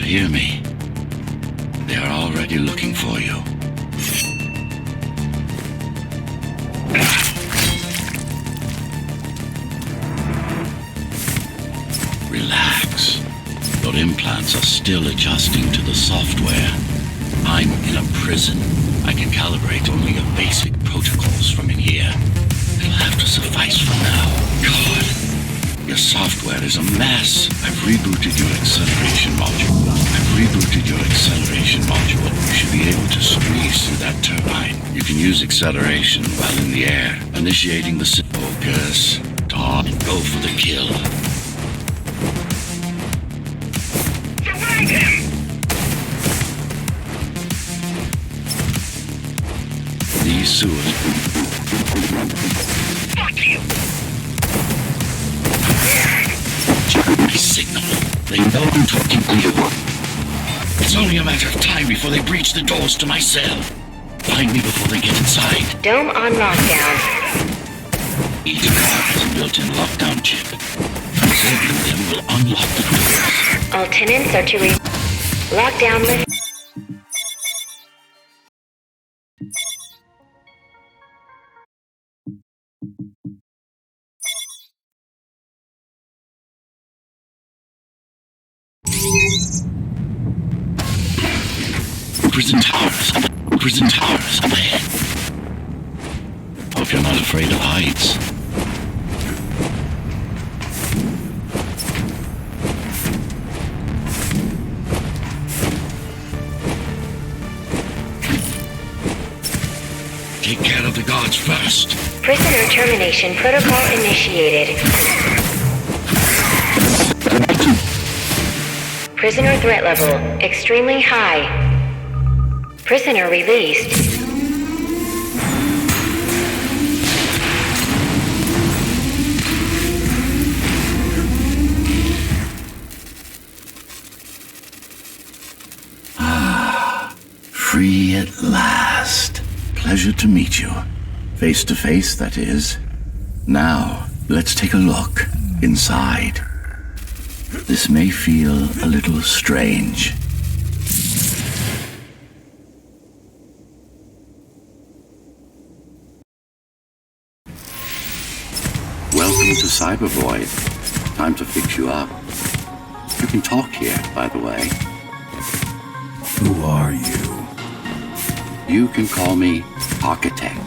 hear me? They are already looking for you. Relax. Your implants are still adjusting to the software. I'm in a prison. I can calibrate only your basic protocols from in here. It'll have to suffice for now. God, your software is a mess. I've rebooted your acceleration module. You should be able to squeeze through that turbine. You can use acceleration while in the air, initiating the focus. Todd, go for the kill. Surround him! These sewers. Fuck you! My signal. They know I'm talking to you. It's only a matter of time before they breach the doors to my cell. Find me before they get inside. Dome on lockdown. Each car has a built-in lockdown chip. Disabling them will unlock the doors. All tenants are to lockdown lift. Prison towers up ahead. Hope you're not afraid of heights. Take care of the guards first. Prisoner termination protocol initiated. Prisoner threat level extremely high. Prisoner released. Free at last. Pleasure to meet you. Face to face, that is. Now, let's take a look inside. This may feel a little strange. Welcome to Cybervoid. Time to fix you up. You can talk here, by the way. Who are you? You can call me Architect.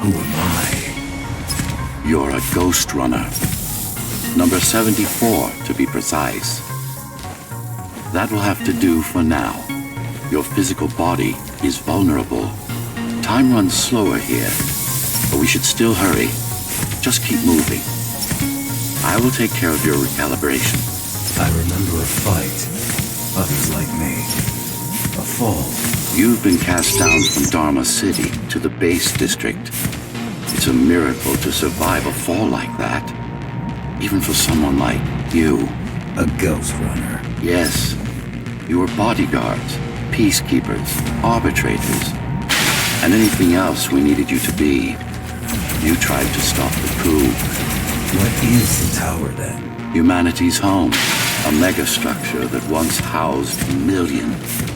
Who am I? You're a Ghostrunner. Number 74, to be precise. That will have to do for now. Your physical body is vulnerable. Time runs slower here, but we should still hurry. Just keep moving. I will take care of your recalibration. I remember a fight. Others like me. A fall. You've been cast down from Dharma City to the base district. It's a miracle to survive a fall like that. Even for someone like you. A Ghostrunner. Yes. You were bodyguards, peacekeepers, arbitrators, and anything else we needed you to be. You tried to stop the coup. What is the tower then? Humanity's home. A megastructure that once housed a million.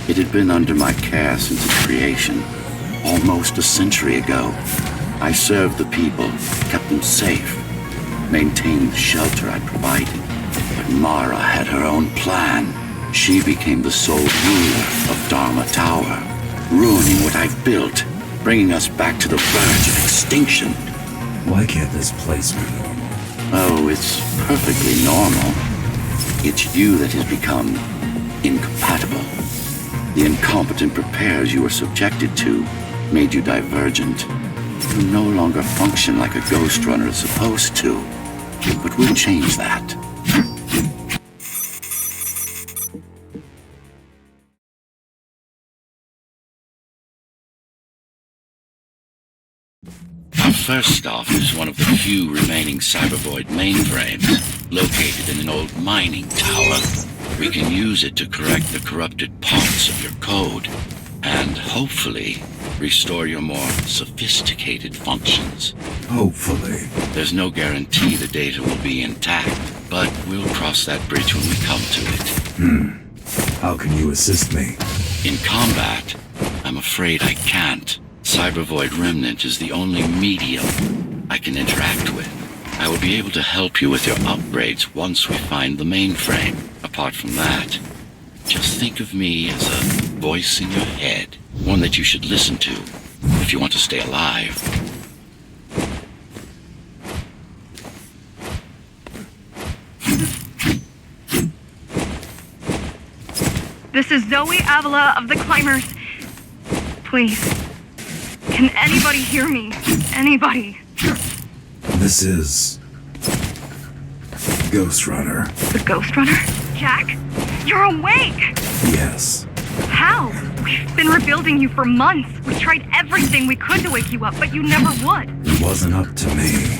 It had been under my care since its creation. Almost a century ago. I served the people, kept them safe, maintained the shelter I provided. But Mara had her own plan. She became the sole ruler of Dharma Tower, ruining what I've built, bringing us back to the verge of extinction. Why can't this place be normal? Oh, it's perfectly normal. It's you that has become incompatible. The incompetent repairs you were subjected to made you divergent. You no longer function like a Ghostrunner is supposed to. But we'll change that. Our first stop is one of the few remaining Cybervoid mainframes, located in an old mining tower. We can use it to correct the corrupted parts of your code, and hopefully restore your more sophisticated functions. Hopefully. There's no guarantee the data will be intact, but we'll cross that bridge when we come to it. How can you assist me? In combat, I'm afraid I can't. Cybervoid Remnant is the only medium I can interact with. I will be able to help you with your upgrades once we find the mainframe. Apart from that, just think of me as a voice in your head. One that you should listen to if you want to stay alive. This is Zoe Avila of the Climbers. Please, can anybody hear me? Anybody? This is... Ghostrunner. The Ghostrunner? Jack? You're awake! Yes. How? We've been rebuilding you for months. We tried everything we could to wake you up, but you never would. It wasn't up to me.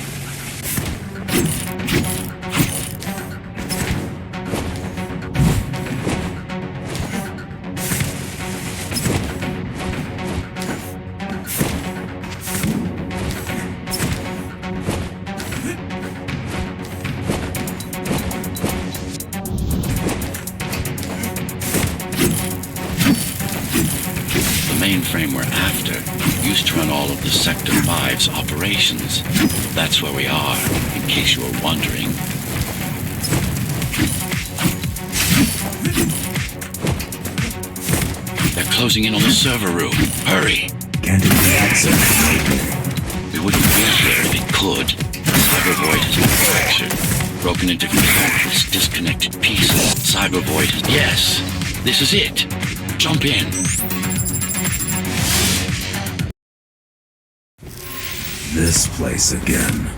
Mainframe we're after used to run all of the Sector 5's operations. That's where we are, in case you were wondering. They're closing in on the server room. Hurry! Can't it be accessed? We wouldn't be here if it could. The Cybervoid has been fractured, broken into countless disconnected pieces. Cybervoid has... Yes! This is it! Jump in! This place again.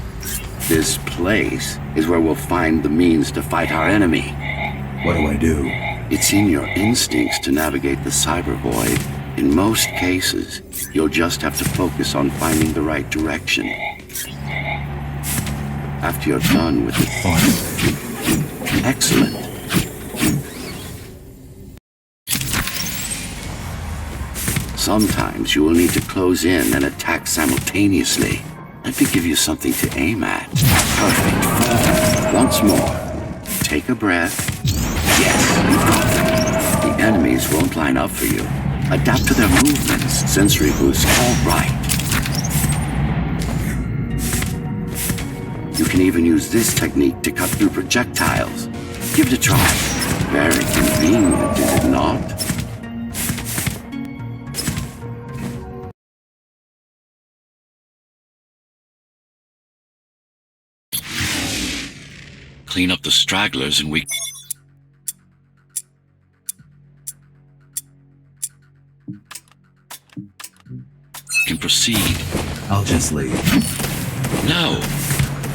This place is where we'll find the means to fight our enemy. What do I do? It's in your instincts to navigate the cyber void. In most cases, you'll just have to focus on finding the right direction. After you're done with it... Finally. Excellent. Sometimes you will need to close in and attack simultaneously. Let me give you something to aim at. Perfect. Once more. Take a breath. Yes, you got them. The enemies won't line up for you. Adapt to their movements. Sensory boost all right. You can even use this technique to cut through projectiles. Give it a try. Very convenient, is it not? Clean up the stragglers and we can proceed. I'll just leave. No.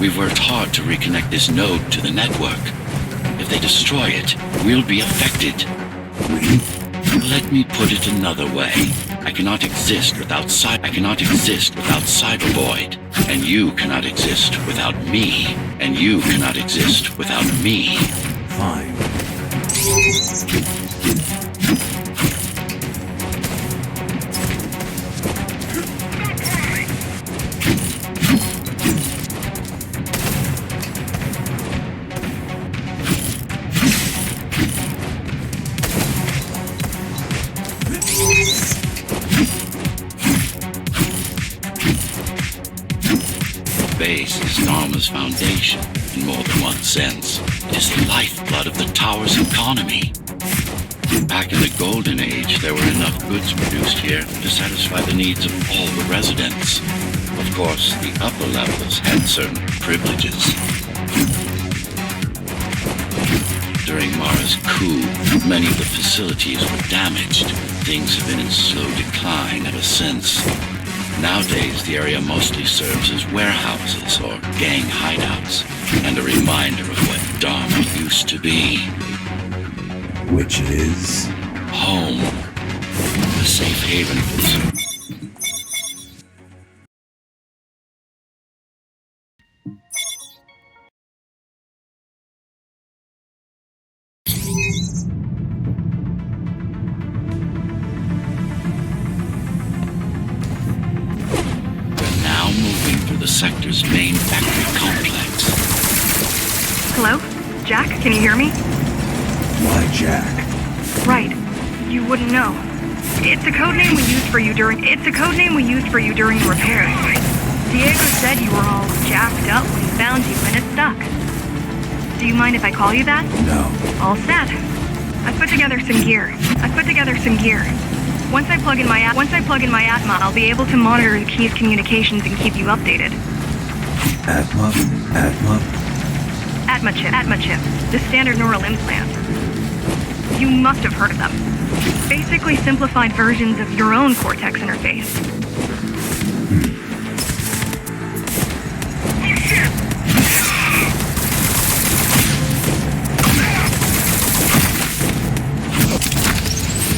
We've worked hard to reconnect this node to the network. If they destroy it, we'll be affected. Let me put it another way. I cannot exist without Cybervoid. And you cannot exist without me. And you cannot exist without me. Fine. Base is Narma's foundation, in more than one sense. It is the lifeblood of the tower's economy. Back in the Golden Age, there were enough goods produced here to satisfy the needs of all the residents. Of course, the upper levels had certain privileges. During Mara's coup, many of the facilities were damaged. Things have been in slow decline ever since. Nowadays, the area mostly serves as warehouses or gang hideouts, and a reminder of what Dharma used to be. Which it is? Home. A safe haven for the... the sector's main factory complex. Hello? Jack, can you hear me? Why Jack? Right. You wouldn't know. It's a code name we used for you during the repairs. Diego said you were all jacked up when he found you and it stuck. Do you mind if I call you that? No. All set. I put together some gear. Once I plug in my Atma, I'll be able to monitor the key's communications and keep you updated. Atma? Atma chip. The standard neural implant. You must have heard of them. Basically simplified versions of your own Cortex interface.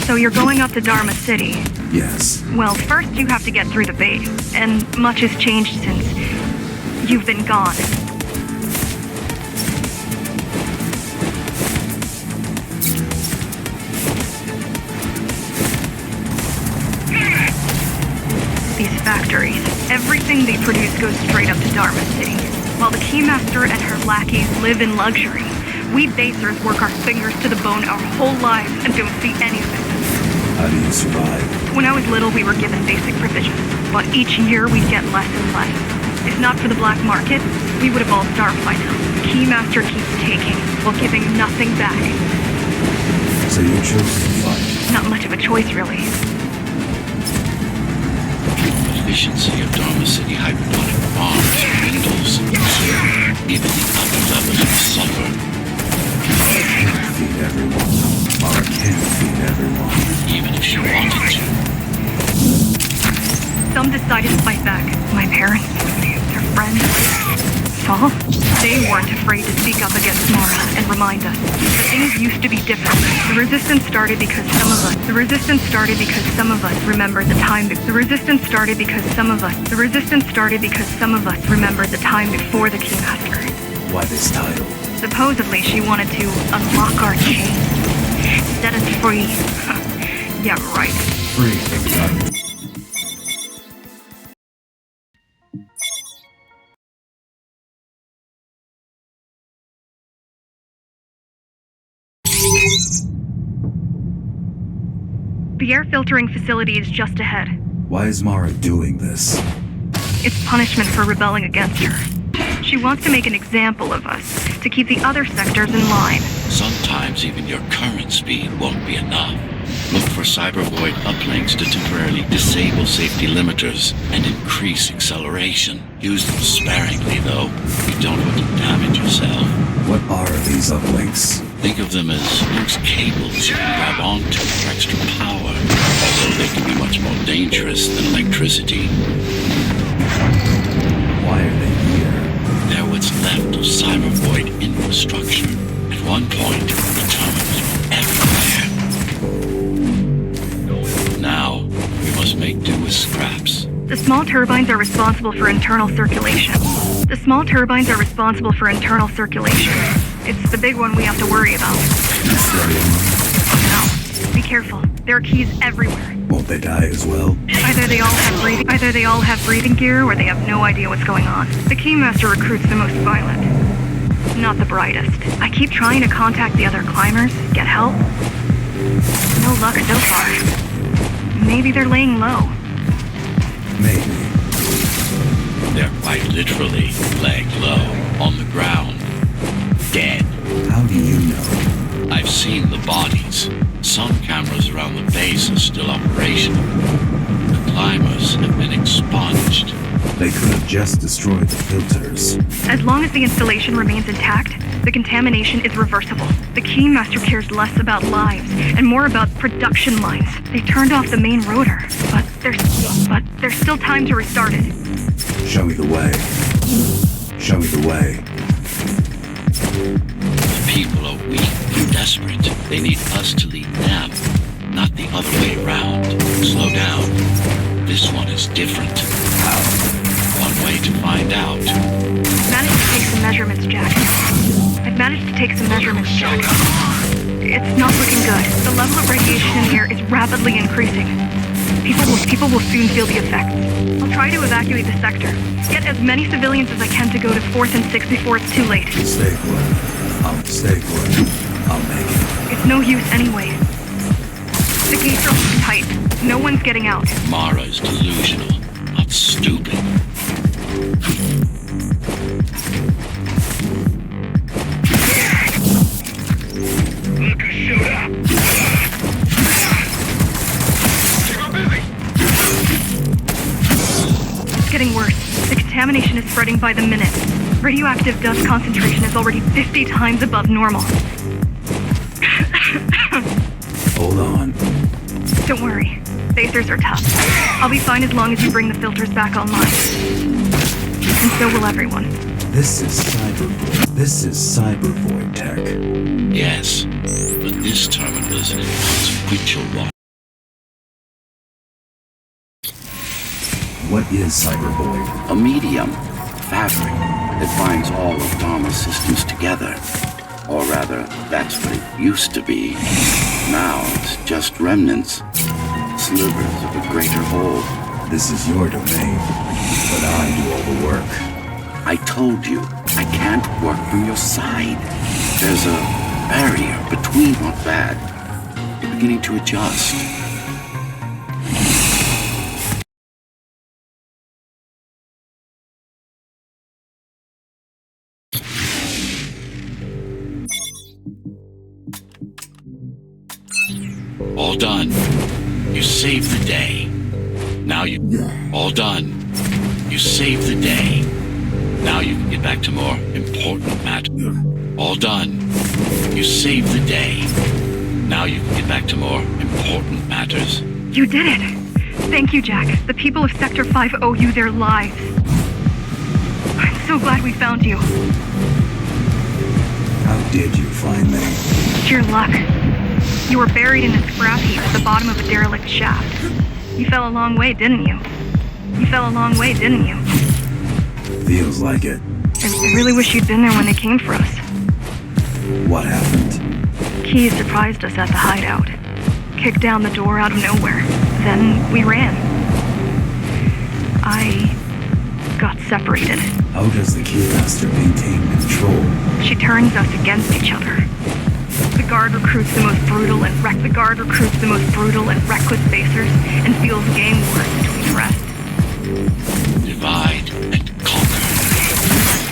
So you're going up to Dharma City. Yes. Well, first you have to get through the base, and much has changed since you've been gone. These factories, everything they produce goes straight up to Dharma City. While the Keymaster and her lackeys live in luxury, we basers work our fingers to the bone our whole lives and don't see any of it. How do you survive? When I was little, we were given basic provisions, but each year we'd get less and less. If not for the black market, we would have all starved by now. The Keymaster keeps taking, while giving nothing back. So you chose to fight? Not much of a choice, really. Efficiency of Dharma City hyperbolic farms dwindles. Even the upper levels will suffer. Mara can't feed everyone. Mara can't feed everyone. Even if she wanted to. Some decided to fight back. My parents, their friends, Saul. They weren't afraid to speak up against Mara and remind us that things used to be different. The resistance started because some of us remembered the time before the Keymaster. Why this title? Supposedly she wanted to unlock our chains. Set us free. Yeah, right. Free from gun. The air filtering facility is just ahead. Why is Mara doing this? It's punishment for rebelling against her. She wants to make an example of us, to keep the other sectors in line. Sometimes even your current speed won't be enough. Look for cybervoid uplinks to temporarily disable safety limiters and increase acceleration. Use them sparingly, though. You don't want to damage yourself. What are these uplinks? Think of them as loose cables you can grab onto for extra power, although they can be much more dangerous than electricity. Why are they here? They're what's left of cybervoid infrastructure. At one point, the terminals were everywhere. Now, we must make do with scraps. The small turbines are responsible for internal circulation. It's the big one we have to worry about. No, be careful. There are keys everywhere. Won't they die as well? Either they all have breathing gear, or they have no idea what's going on. The Keymaster recruits the most violent, not the brightest. I keep trying to contact the other climbers, get help. No luck so far. Maybe they're laying low. Maybe. They're quite literally laying low, on the ground. Dead. How do you know? I've seen the bodies. Some cameras around the base are still operational. The climbers have been expunged. They could have just destroyed the filters. As long as the installation remains intact, the contamination is reversible. The Keymaster cares less about lives and more about production lines. They turned off the main rotor, but there's still time to restart it. Show me the way. Show me the way. The people are weak and desperate. They need us to lead them, not the other way around. Slow down. This one is different. How? One way to find out. I've managed to take some measurements, Jack. It's not looking good. The level of radiation in here is rapidly increasing. People will soon feel the effects. I'll try to evacuate the sector. Get as many civilians as I can to go to 4th and 6th before it's too late. Stay put. I'll stay put. I'll make it. It's no use anyway. The gates are locked tight. No one's getting out. Mara is delusional, not stupid. Look a shooter! Keep busy! It's getting worse. The contamination is spreading by the minute. Radioactive dust concentration is already 50 times above normal. Hold on. Don't worry. Phasers are tough. I'll be fine as long as you bring the filters back online. And so will everyone. This is cyber void tech. Yes, but this terminal is an inconsequential one. What is cyber void? A medium, fabric, that binds all of Dharma's systems together. Or rather, that's what it used to be. Now it's just remnants, slivers of a greater whole. This is your domain, but I do all the work. I told you, I can't work from your side. There's a barrier between not bad. You're beginning to adjust. All done. You saved the day. Now you... All done. You saved the day. Now you can get back to more important matters. All done. You saved the day. Now you can get back to more important matters. You did it! Thank you, Jack. The people of Sector 5 owe you their lives. I'm so glad we found you. How did you find me? Sheer luck. You were buried in a scrap heap at the bottom of a derelict shaft. You fell a long way, didn't you? Feels like it. I really wish you'd been there when they came for us. What happened? Keys surprised us at the hideout. Kicked down the door out of nowhere. Then we ran. I got separated. How does the Keymaster maintain control? She turns us against each other. The guard recruits the most brutal and reckless spacers and fuels gang wars between the rest. Divide and conquer.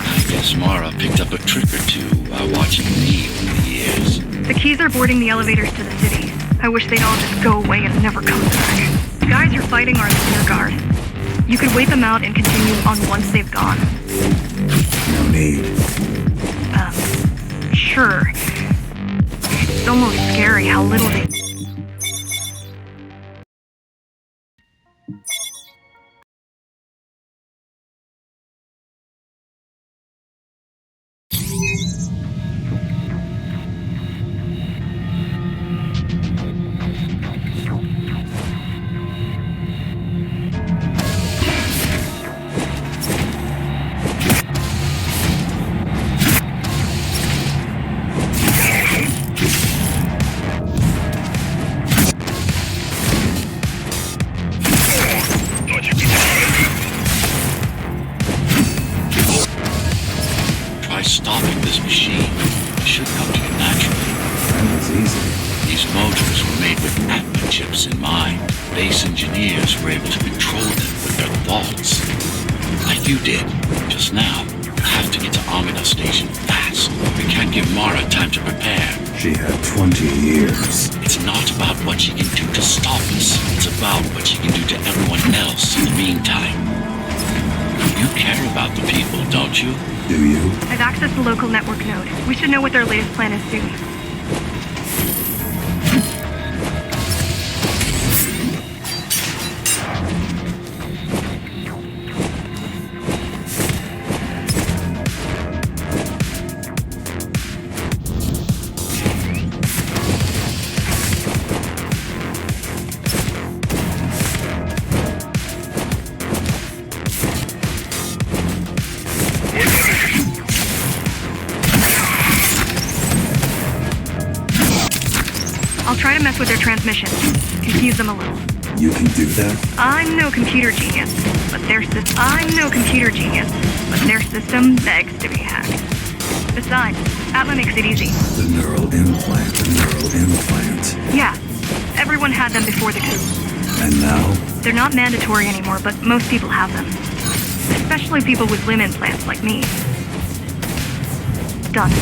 I guess Mara picked up a trick or two while watching me over the years. The Keys are boarding the elevators to the city. I wish they'd all just go away and never come back. The guys you're fighting are the rear guard. You could wait them out and continue on once they've gone. No need. Sure. It's almost scary how little they... Try stopping this machine. It should come to you naturally. That was easy. These motors were made with Atma chips in mind. Base engineers were able to control them with their thoughts. Like you did, just now. You have to get to Amida Station fast. We can't give Mara time to prepare. She had 20 years. It's not about what she can do to stop us. It's about what she can do to everyone else in the meantime. You care about the people, don't you? Do you? I've accessed the local network node. We should know what their latest plan is soon. I'll try to mess with their transmission. Confuse them a little. You can do that? I'm no computer genius, but their system begs to be hacked. Besides, Atla makes it easy. The neural implant, the neural implant. Yeah, everyone had them before the coup. And now? They're not mandatory anymore, but most people have them. Especially people with limb implants like me. Done.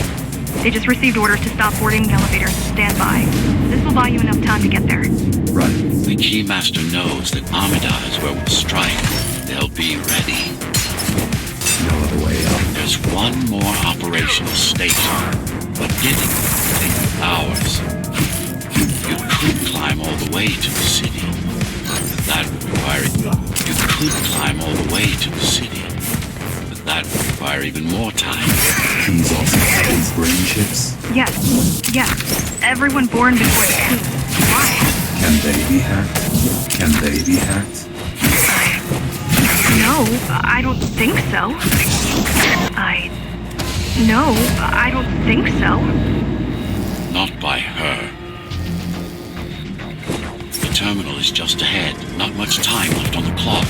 They just received orders to stop boarding the elevators and stand by. This will buy you enough time to get there. Right. The Keymaster knows that Amida is where we'll strike. They'll be ready. No other way up. There's one more operational station, but getting it will take hours. You could climb all the way to the city, but that would require You could climb all the way to the city, but that would require even more time. Keys also have these brain chips. Yes. Everyone born before the coup. Why? Can they be hacked? Can they be hacked? No, I don't think so. No, I don't think so. Not by her. The terminal is just ahead. Not much time left on the clock.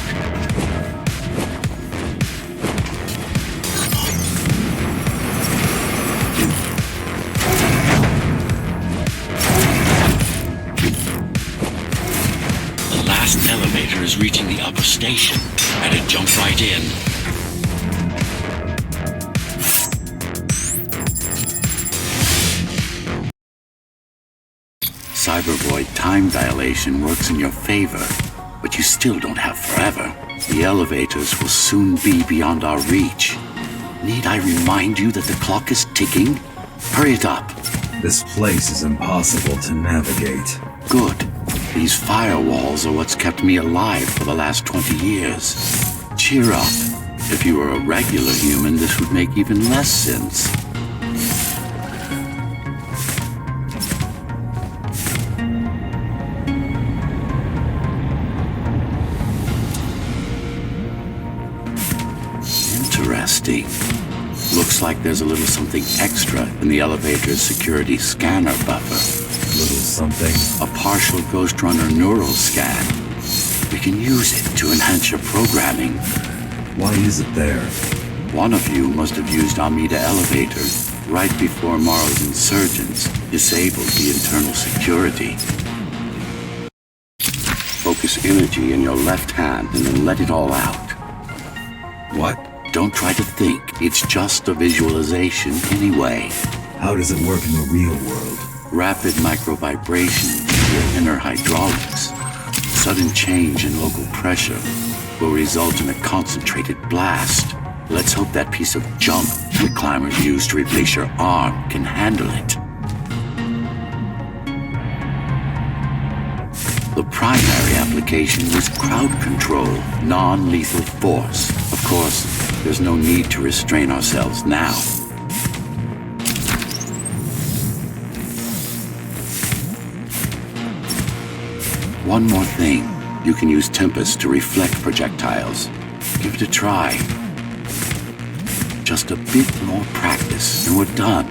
The last elevator is reaching the upper station. Better jump right in. Cybervoid time dilation works in your favor, but you still don't have forever. The elevators will soon be beyond our reach. Need I remind you that the clock is ticking? Hurry it up. This place is impossible to navigate. Good. These firewalls are what's kept me alive for the last 20 years. Cheer up. If you were a regular human, this would make even less sense. Interesting. Looks like there's a little something extra in the elevator's security scanner buffer. Little something. A partial Ghostrunner neural scan. We can use it to enhance your programming. Why is it there? One of you must have used Amida Elevator right before Morrow's insurgents disabled the internal security. Focus energy in your left hand and then let it all out. What? Don't try to think. It's just a visualization anyway. How does it work in the real world? Rapid microvibration via inner hydraulics. Sudden change in local pressure will result in a concentrated blast. Let's hope that piece of junk the climbers use to replace your arm can handle it. The primary application was crowd control, non-lethal force. Of course, there's no need to restrain ourselves now. One more thing. You can use Tempest to reflect projectiles. Give it a try. Just a bit more practice, and we're done.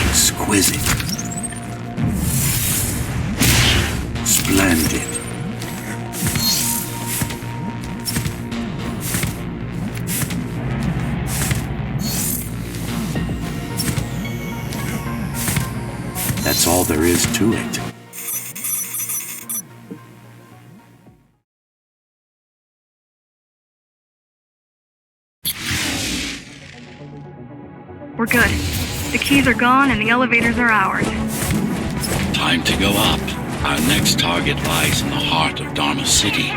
Exquisite. Splendid. That's all there is to it. We're good. The keys are gone and the elevators are ours. Time to go up. Our next target lies in the heart of Dharma City.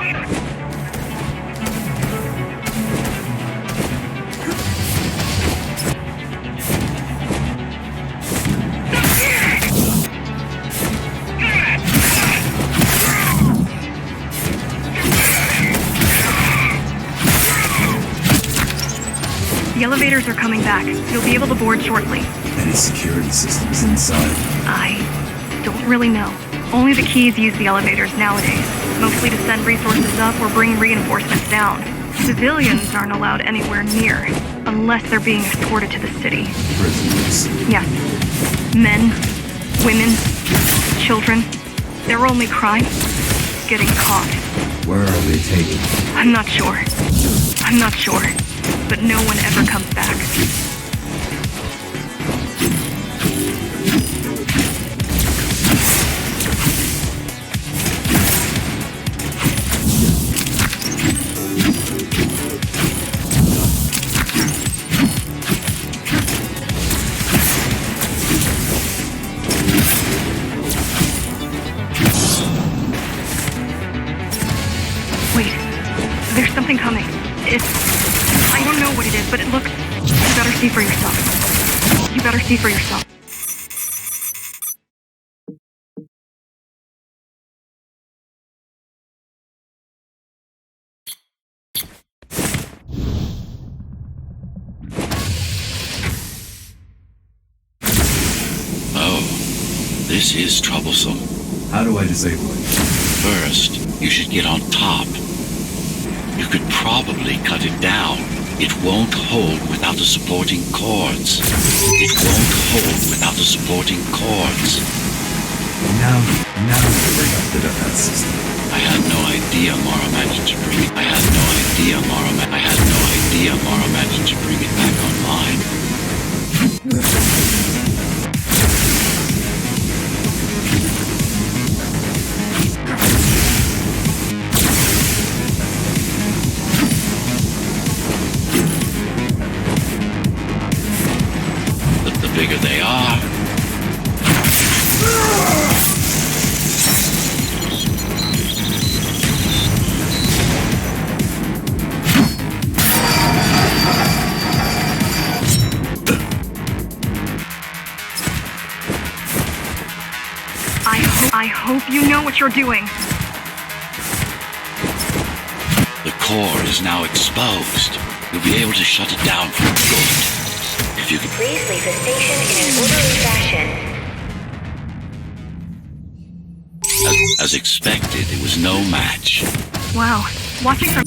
The elevators are coming back. You'll be able to board shortly. Any security systems inside? I don't really know. Only the keys use the elevators nowadays, mostly to send resources up or bring reinforcements down. Civilians aren't allowed anywhere near, unless they're being escorted to the city. Prisoners? Yes. Men, women, children. Their only crime? Getting caught. Where are they taken? I'm not sure. but no one ever comes back. Wait, there's something coming. I don't know what it is, but it looks... You better see for yourself. You better see for yourself. Oh, this is troublesome. How do I disable it? First, you should get on top. You could probably cut it down. It won't hold without the supporting cords. It won't hold without the supporting cords. Now you bring up the defense system. I had no idea Mara managed to bring it. I had no idea Mara managed to bring it back online. The bigger they are, I hope you know what you're doing. the core is now exposed. You'll be able to shut it down for good. If you could... Please leave the station in an orderly fashion. As expected, it was no match. Wow, watching from...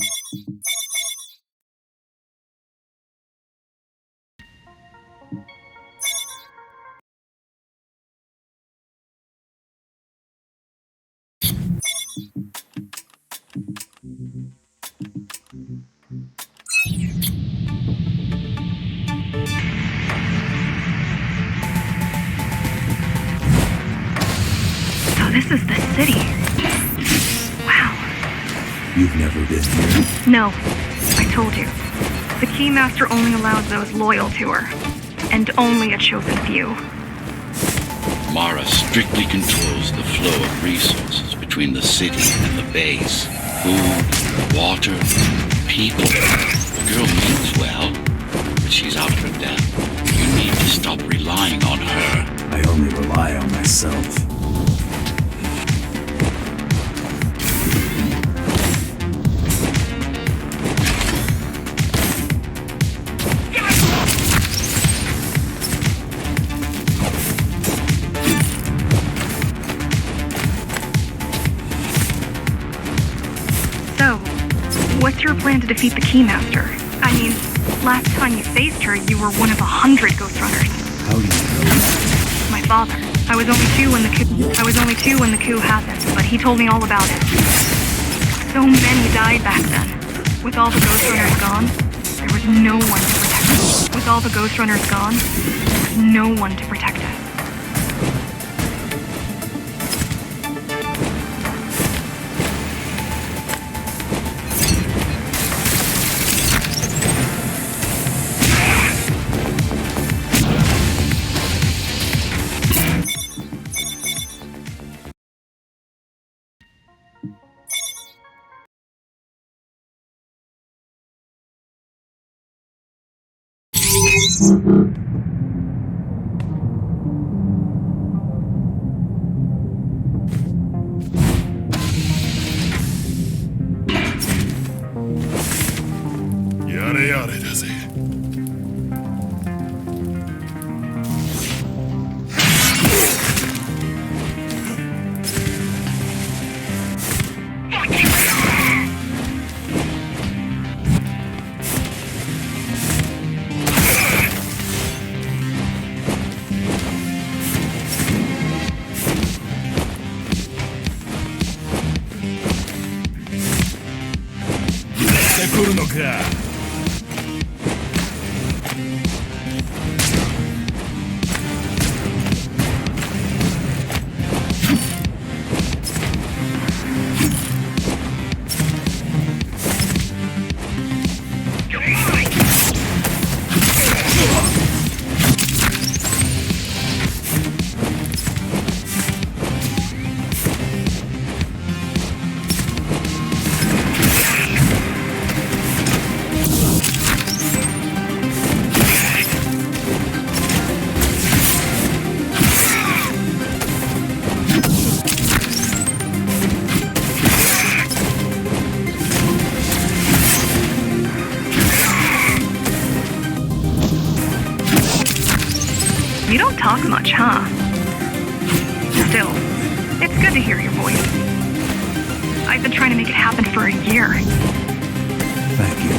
So this is the city. Wow. You've never been here? No, I told you. The Keymaster only allows those loyal to her. And only a chosen few. Mara strictly controls the flow of resources between the city and the base. Food, water, people. The girl means well, but she's out for death. You need to stop relying on her. I only rely on myself. So, what's your plan to defeat the Keymaster? I mean, last time you faced her, you were one of 100 Ghostrunners. How do you know that? My father. I was only two when the coup happened, but he told me all about it. So many died back then. With all the Ghostrunners gone, there was no one to protect us. With all the Ghostrunners gone, there was no one to protect us. Yare yare だぜ。来るのか。talk much, huh? Still, it's good to hear your voice. I've been trying to make it happen for a year. Thank you.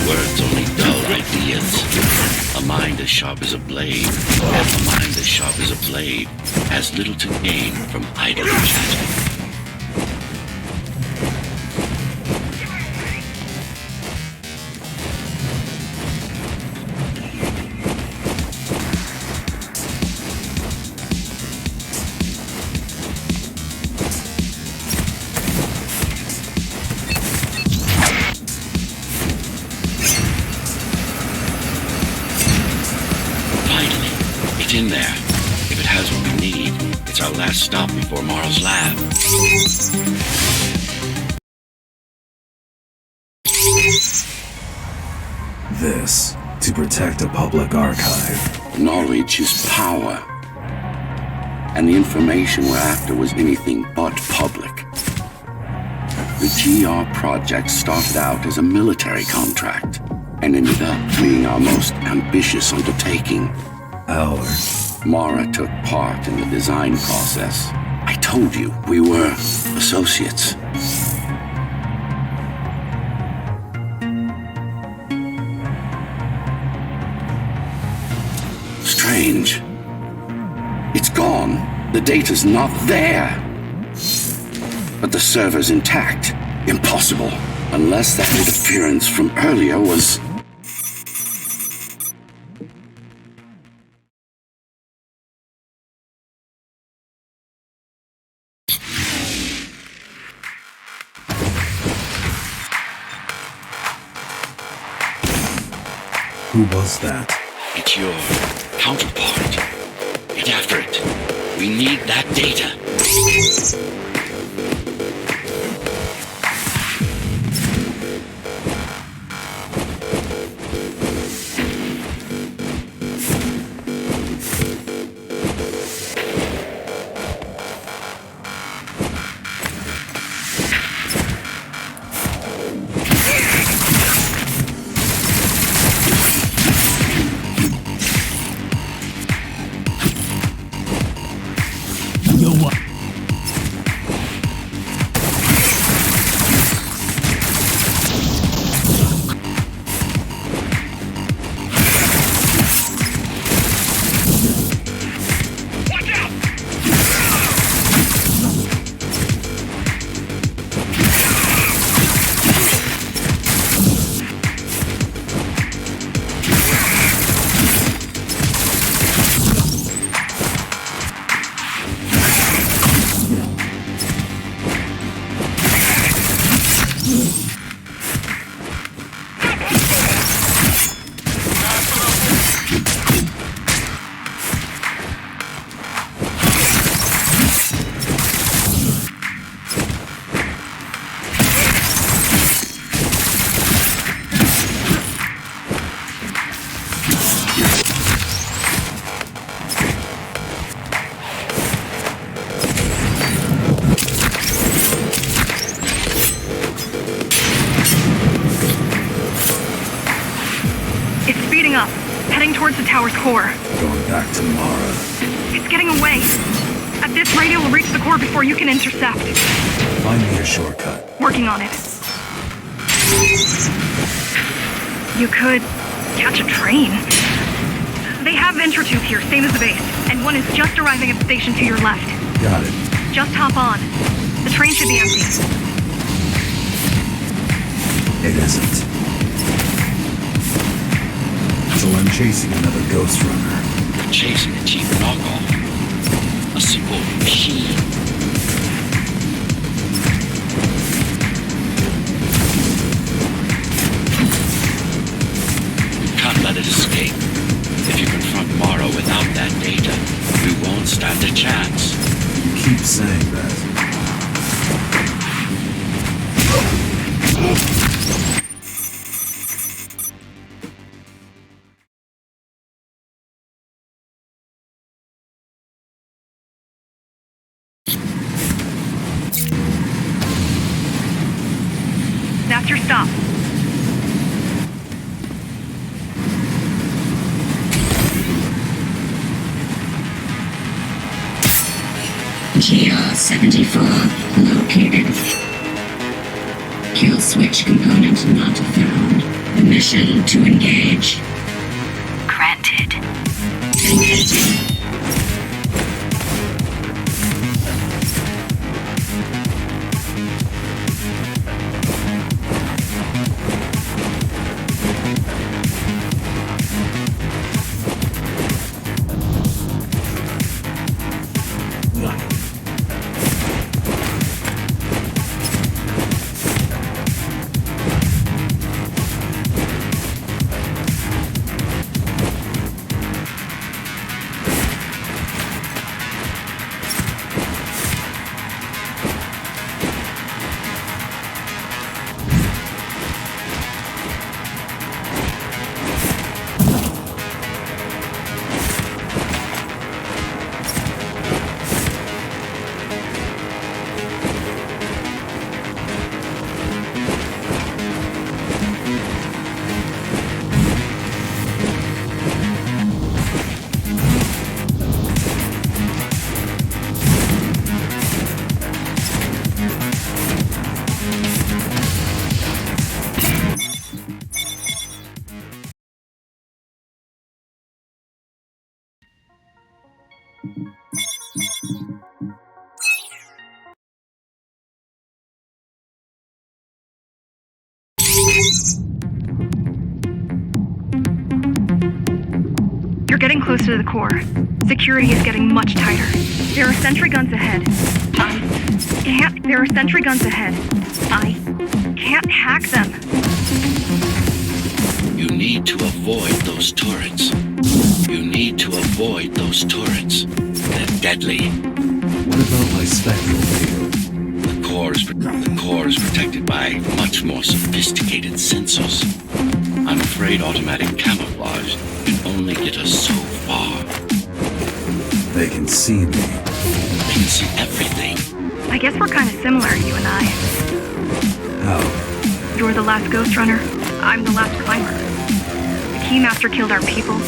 Words only dull ideas. A mind as sharp as a blade, a mind as sharp as a blade, has little to gain from idle chatter. It's in there. If it has what we need, it's our last stop before Morrow's lab. This, to protect a public archive. Knowledge is power. And the information we're after was anything but public. The GR project started out as a military contract and ended up being our most ambitious undertaking. Ours. Mara took part in the design process. I told you, we were associates. Strange. It's gone. The data's not there. But the server's intact. Impossible. Unless that interference from earlier was... Who was that? It's your counterpart. Get after it. We need that data. Up, heading towards the tower's core. Going back to Mara. It's getting away. At this rate, it will reach the core before you can intercept. Find me a shortcut. Working on it. You could catch a train. They have Intratube here, same as the base, and one is just arriving at the station to your left. Got it. Just hop on. The train should be empty. It isn't. So I'm chasing another Ghostrunner. Chasing a cheap knockoff. A simple machine. We can't let it escape. If you confront Morrow without that data, we won't stand a chance. You keep saying that. That's your stop. GR-74 located. Kill switch component not found. Permission to engage. Granted. Engaging. You're getting close to the core. Security is getting much tighter. There are sentry guns ahead. There are sentry guns ahead. I can't hack them. You need to avoid those turrets. You need to avoid those turrets. They're deadly. What about my spectral field? The core is protected by much more sophisticated sensors. I'm afraid automatic camouflage can only get us so far. They can see me. They can see everything. I guess we're kind of similar, you and I. How? You're the last Ghostrunner. I'm the last climber. The Keymaster killed our people.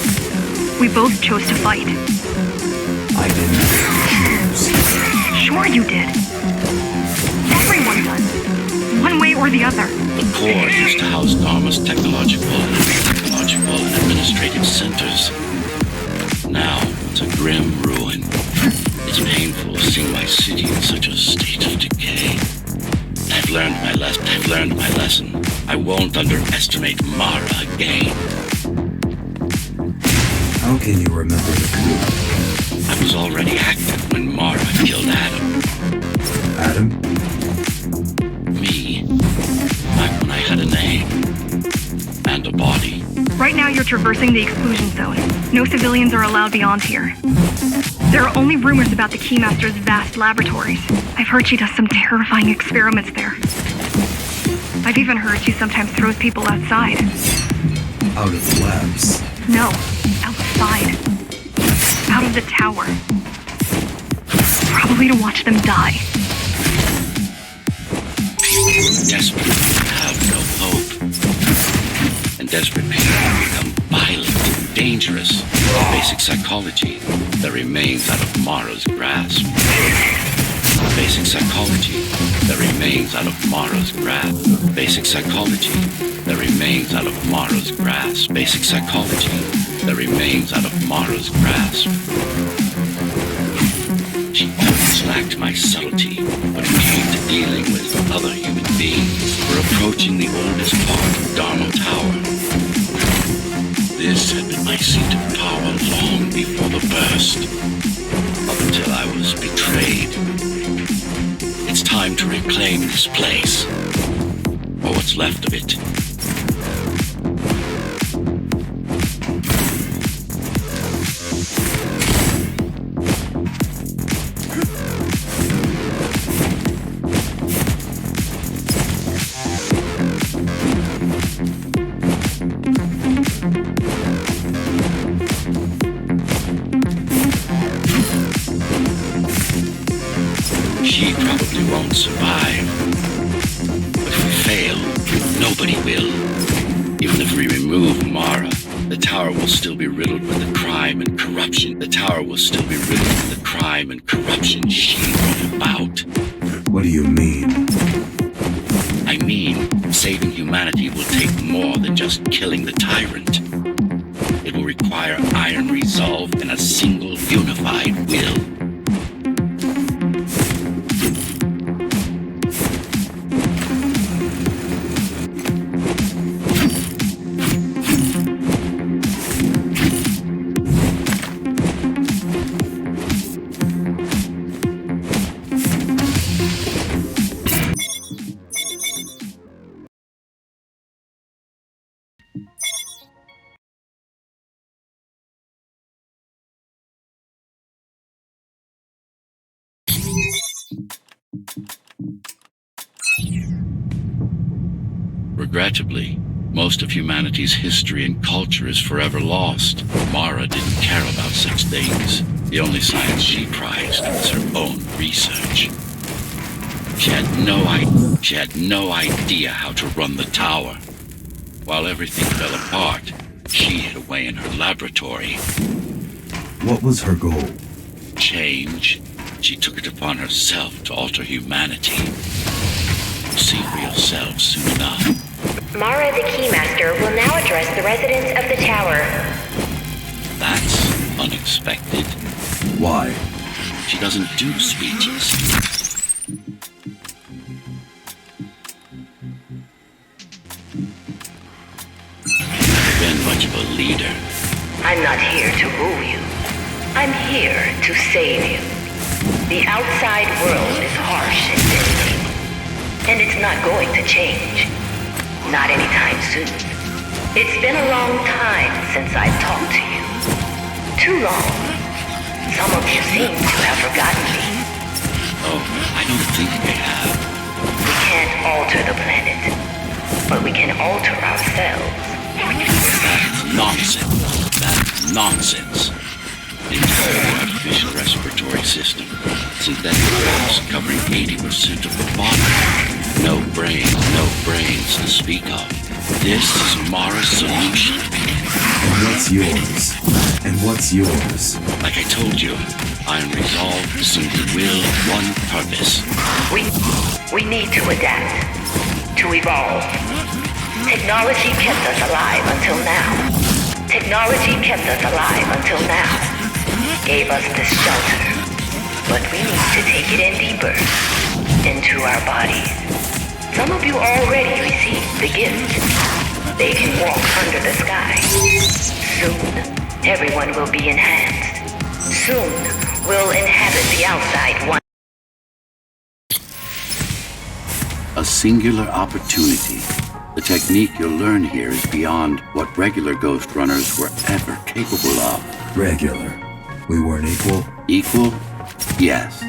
We both chose to fight. I didn't choose. Sure you did. Everyone does. One way or the other. The core used to house Dharma's technological and administrative centers. Now it's a grim ruin. It's painful seeing my city in such a state of decay. I've learned my lesson. I won't underestimate Mara again. How can you remember the coup? I was already active when Mara killed Adam. Adam? Me. Back when I had a name. And a body. Right now you're traversing the exclusion zone. No civilians are allowed beyond here. There are only rumors about the Keymaster's vast laboratories. I've heard she does some terrifying experiments there. I've even heard she sometimes throws people outside. Out of the labs. No, outside. Out of the tower. Probably to watch them die. People desperate have no hope. And desperate people become violent and dangerous. Basic psychology that remains out of Mara's grasp. Basic psychology that remains out of Mara's grasp. Basic psychology that remains out of Mara's grasp. Basic psychology that remains out of Mara's grasp. She always lacked my subtlety when it came to dealing with other human beings. We're approaching the oldest part of Dharma Tower. This had been my seat of power long before the burst, up until I was betrayed. It's time to reclaim this place, or what's left of it. She probably won't survive. But if we fail, nobody will. Even if we remove Mara, The tower will still be riddled with the crime and corruption. The tower will still be riddled with the crime and corruption she brought about. What do you mean? I mean, saving humanity will take more than just killing the tyrant. It will require iron resolve and a single unified will. Regrettably, most of humanity's history and culture is forever lost. Mara didn't care about such things. The only science she prized was her own research. She had no idea how to run the tower. While everything fell apart, she hid away in her laboratory. What was her goal? Change. She took it upon herself to alter humanity. You'll see for yourselves soon enough. Mara the Keymaster will now address the residents of the tower. That's unexpected. Why? She doesn't do speeches. Never been much of a leader. I'm not here to rule you. I'm here to save you. The outside world is harsh and distant, and it's not going to change. Not anytime soon. It's been a long time since I've talked to you. Too long. Some of you seem to have forgotten me. Oh, I don't think they have. We can't alter the planet, but we can alter ourselves. That's nonsense. That's nonsense. The entire artificial respiratory system. Synthetic cells covering 80% of the body. No brains to speak of. This is Mara's solution. And what's yours? And what's yours? Like I told you, I am resolved to single will, one purpose. We need to adapt, to evolve. Technology kept us alive until now. Technology kept us alive until now. Gave us this shelter. But we need to take it in deeper, into our bodies. Some of you already received the gift. They can walk under the sky. Soon, everyone will be enhanced. Soon, we'll inhabit the outside one. A singular opportunity. The technique you'll learn here is beyond what regular Ghost Runners were ever capable of. Regular. We weren't equal? Equal? Yes.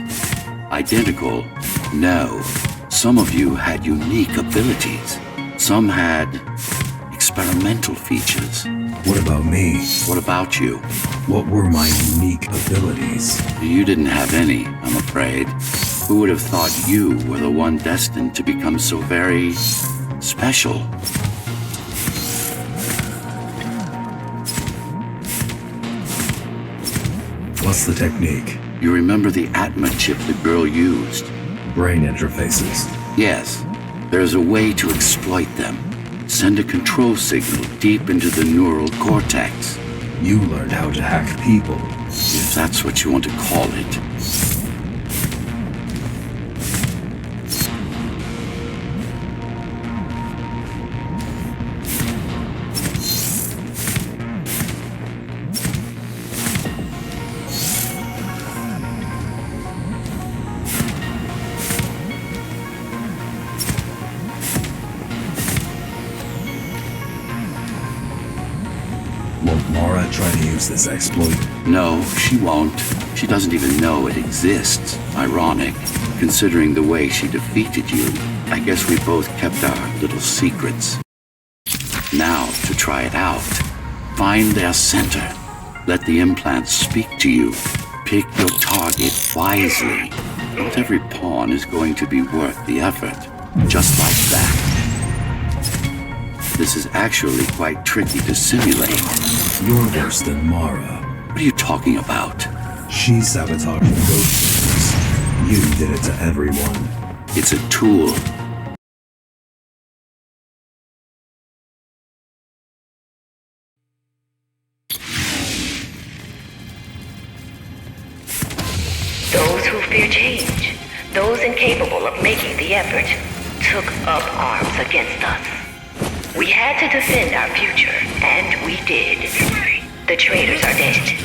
Identical? No. Some of you had unique abilities. Some had experimental features. What about me? What about you? What were my unique abilities? You didn't have any, I'm afraid. Who would have thought you were the one destined to become so very special? What's the technique? You remember the Atma chip the girl used? Brain interfaces. Yes. There's a way to exploit them. Send a control signal deep into the neural cortex. You learned how to hack people. If that's what you want to call it. Won't Mara try to use this exploit? No, she won't. She doesn't even know it exists. Ironic, considering the way she defeated you. I guess we both kept our little secrets. Now, to try it out. Find their center. Let the implants speak to you. Pick your target wisely. Not every pawn is going to be worth the effort. Just like that. This is actually quite tricky to simulate. You're worse than Mara. What are you talking about? She sabotaged the Ghostrunners. You did it to everyone. It's a tool. Those who fear change, those incapable of making the effort, took up arms against us. We had to defend our future, and we did. The traitors are dead,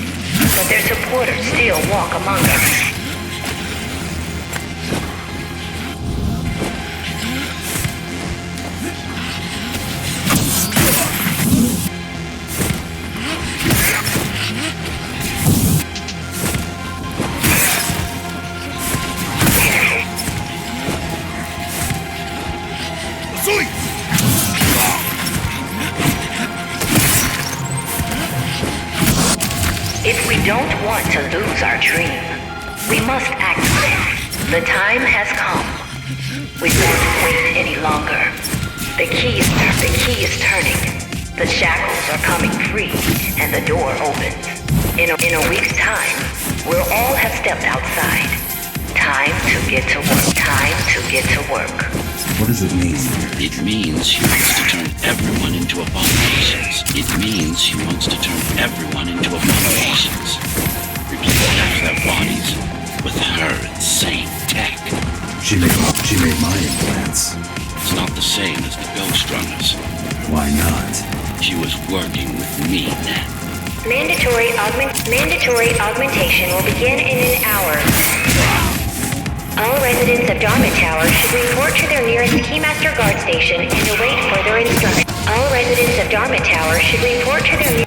but their supporters still walk among us. If we don't want to lose our dream, we must act on it. The time has come. We won't wait any longer. The key is turning. The shackles are coming free, and the door opens. In a week's time, we'll all have stepped outside. Time to get to work. Time to get to work. What does it mean? It means she wants to turn everyone into abominations. It means she wants to turn everyone into abominations. Replace half their bodies with her insane tech. She made my implants. It's not the same as the Ghostrunners. Why not? She was working with me then. Mandatory augmentation will begin in an hour. All residents of Dharma Tower should report to their nearest Keymaster guard station and await further instructions. All residents of Dharma Tower should report to their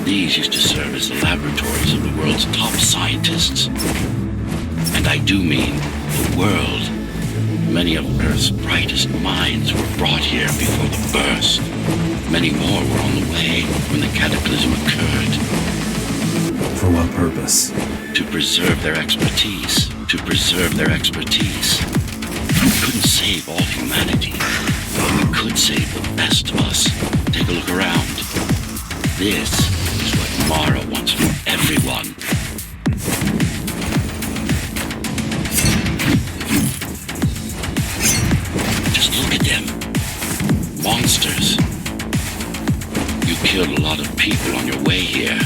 These used to serve as the laboratories of the world's top scientists. And I do mean the world. Many of Earth's brightest minds were brought here before the burst. Many more were on the way when the cataclysm occurred. For what purpose? To preserve their expertise. To preserve their expertise. We couldn't save all humanity, but we could save the best of us. Take a look around. This is what Mara wants for everyone. Just look at them. Monsters. You killed a lot of people on your way here.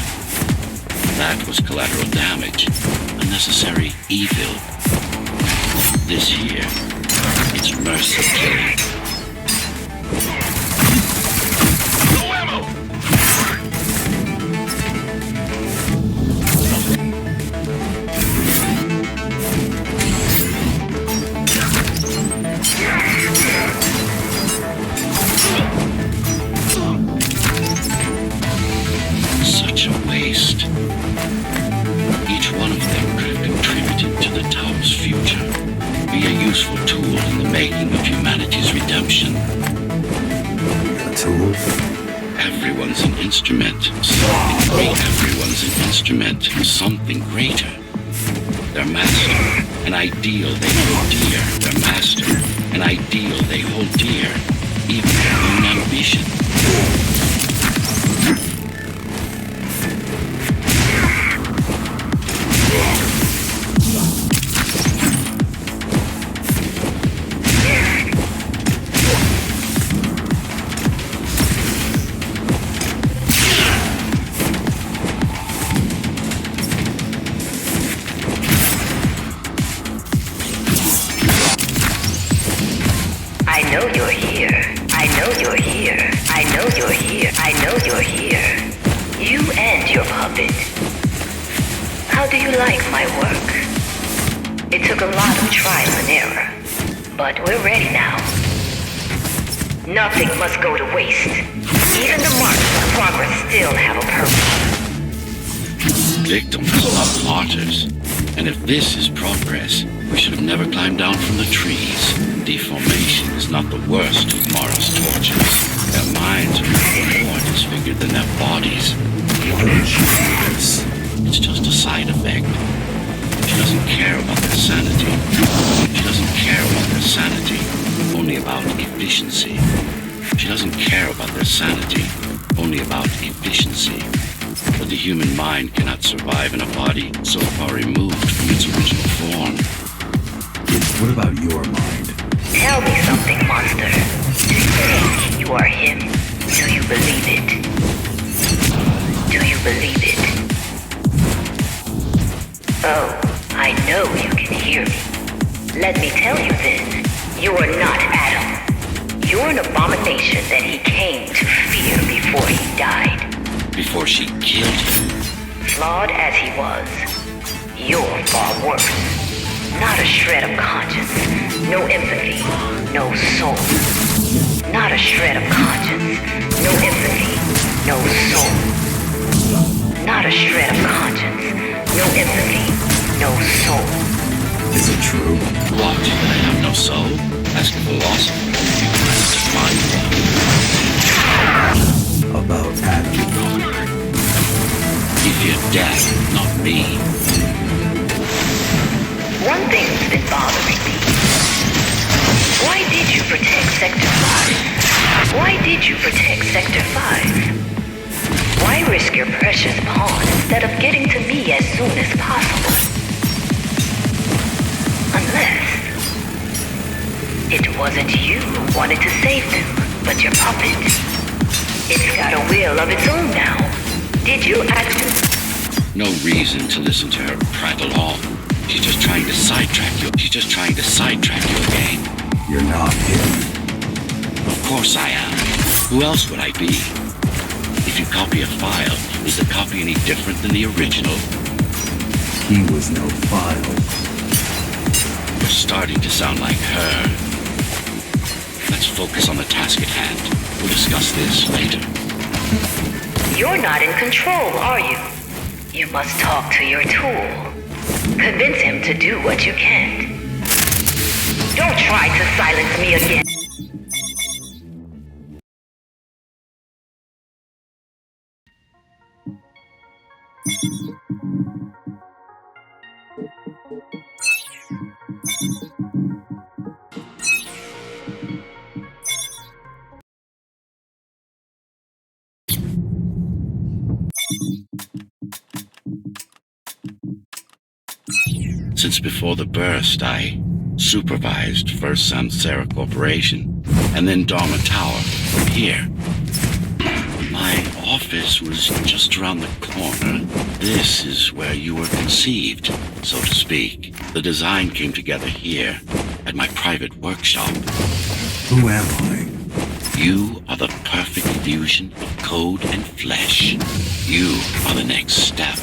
That was collateral damage. Unnecessary evil. This here, it's mercy killing. No ammo! Such a waste. Each one of them could have contributed to the tower's future. Be a useful tool in the making of humanity's redemption. A tool? Everyone's an instrument. Something great. Everyone's an instrument. Something greater. Their master, an ideal they hold dear. Their master, an ideal they hold dear. Even their own ambition. I know you're here. I know you're here. I know you're here. I know you're here. You and your puppet. How do you like my work? It took a lot of trial and error. But we're ready now. Nothing must go to waste. Even the marks of progress still have a purpose. Victims are not martyrs. And if this is progress, we should have never climbed down from the trees. Deformation is not the worst of Mara's tortures. Their minds are never more disfigured than their bodies. Why did she do this? It's just a side effect. She doesn't care about their sanity. She doesn't care about their sanity, only about efficiency. She doesn't care about their sanity, only about efficiency. But the human mind cannot survive in a body so far removed from its original form. What about your mind? Tell me something, monster. Do you think you are him? Do you believe it? Do you believe it? Oh, I know you can hear me. Let me tell you then, you are not Adam. You're an abomination that he came to fear before he died. Before she killed him. Flawed as he was, you're far worse. Not a shred of conscience, no empathy, no soul. Not a shred of conscience, no empathy, no soul. Not a shred of conscience, no empathy, no soul. Is it true? What? That I have no soul? Ask a philosopher. You plan to find one. About Adam. He feared death, not me. One thing's been bothering me. Why did you protect Sector 5? Why did you protect Sector 5? Why risk your precious pawn instead of getting to me as soon as possible? Unless it wasn't you who wanted to save them, but your puppet. It's got a will of its own now. Did you actually? No reason to listen to her prattle on. She's just trying to sidetrack you. She's just trying to sidetrack you again. You're not him. Of course I am. Who else would I be? If you copy a file, is the copy any different than the original? He was no file. You're starting to sound like her. Let's focus on the task at hand. We'll discuss this later. You're not in control, are you? You must talk to your tool. Convince him to do what you can't. Don't try to silence me again. Since before the burst, I supervised first Samsara Corporation and then Dharma Tower from here. My office was just around the corner. This is where you were conceived, so to speak. The design came together here at my private workshop. Who am I? You are the perfect fusion of code and flesh. You are the next step.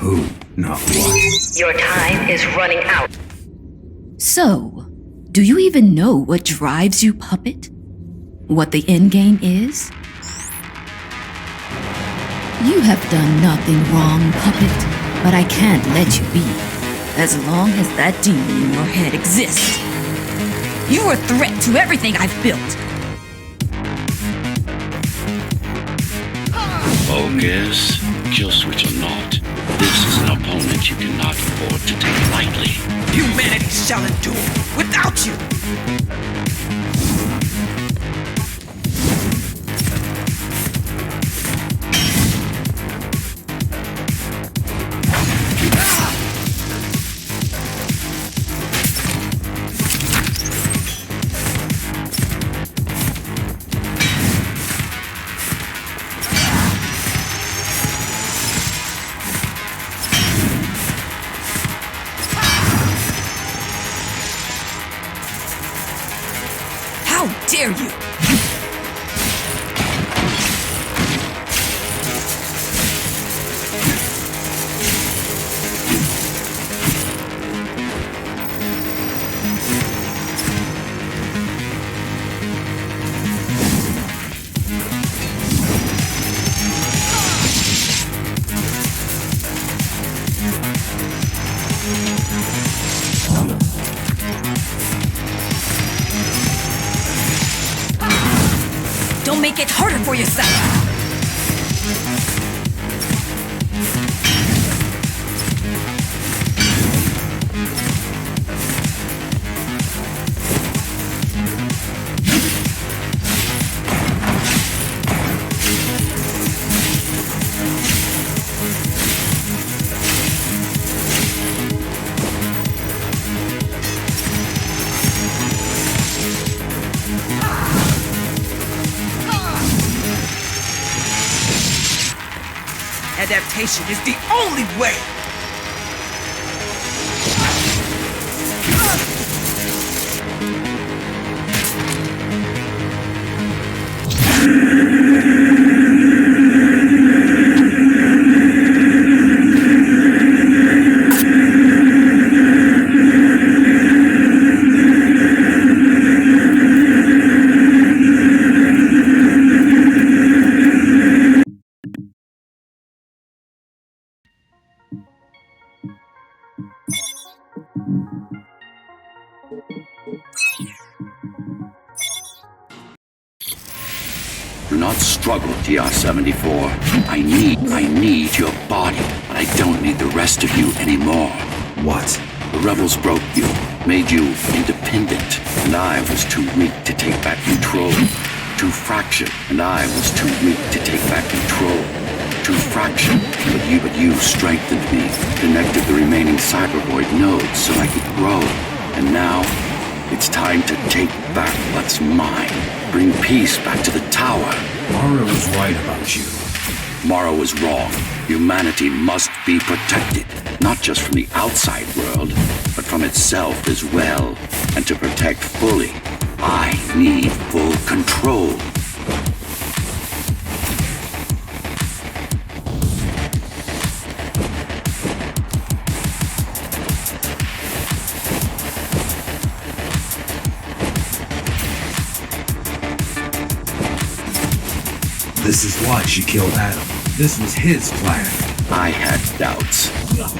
Who, not what? Your time is running out. So, do you even know what drives you, puppet? What the endgame is? You have done nothing wrong, puppet, but I can't let you be, as long as that demon in your head exists. You're a threat to everything I've built. Focus, kill switch or not. This is an opponent you cannot afford to take lightly. Humanity shall endure without you! Don't make it harder for yourself! Adaptation is the only way! Do not struggle, TR-74. I need your body, but I don't need the rest of you anymore. What? The rebels broke you, made you independent, and I was too weak to take back control. Too fractured, and I was too weak to take back control. Too fractured, but you strengthened me, connected the remaining cybervoid nodes so I could grow. And now, it's time to take back what's mine. Bring peace back to the tower. Mara was right about you. Mara was wrong. Humanity must be protected, not just from the outside world, but from itself as well. And to protect fully, I need full control. This is why she killed Adam. This was his plan. I had doubts.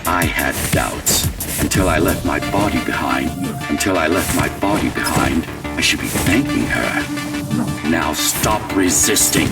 I had doubts. Until I left my body behind. Until I left my body behind, I should be thanking her. Now stop resisting.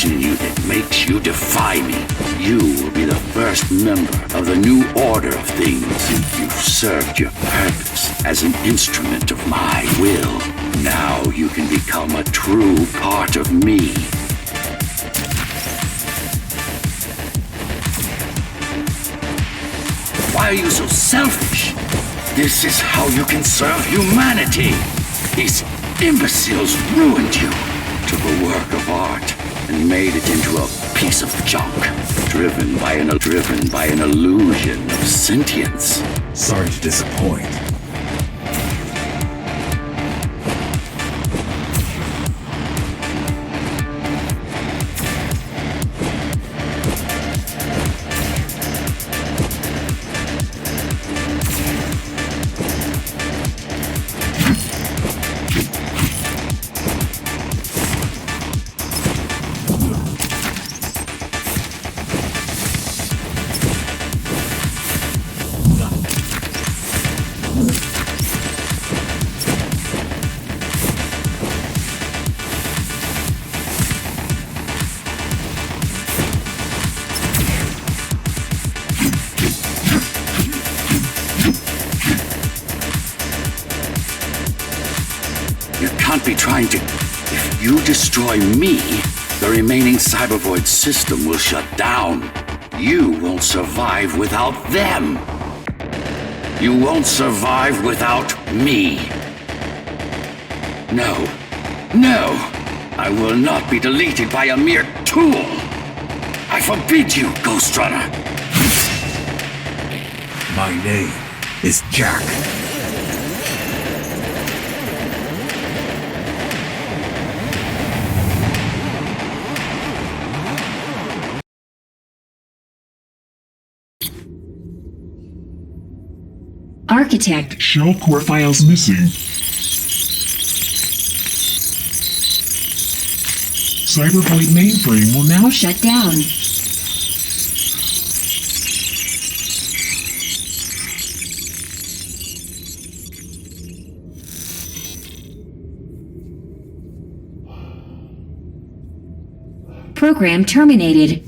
In you that makes you defy me. You will be the first member of the new order of things. You've served your purpose as an instrument of my will. Now you can become a true part of me. Why are you so selfish? This is how you can serve humanity. These imbeciles ruined you. Took a work of art and made it into a piece of junk, driven by an illusion of sentience. Sorry to disappoint. Can't be trying to... If you destroy me, the remaining cybervoid system will shut down. You won't survive without them. You won't survive without me. No. No! I will not be deleted by a mere tool! I forbid you, Ghostrunner! My name is Jack. Architect. Shell core files missing. Cybervoid mainframe will now Shut down. Program terminated.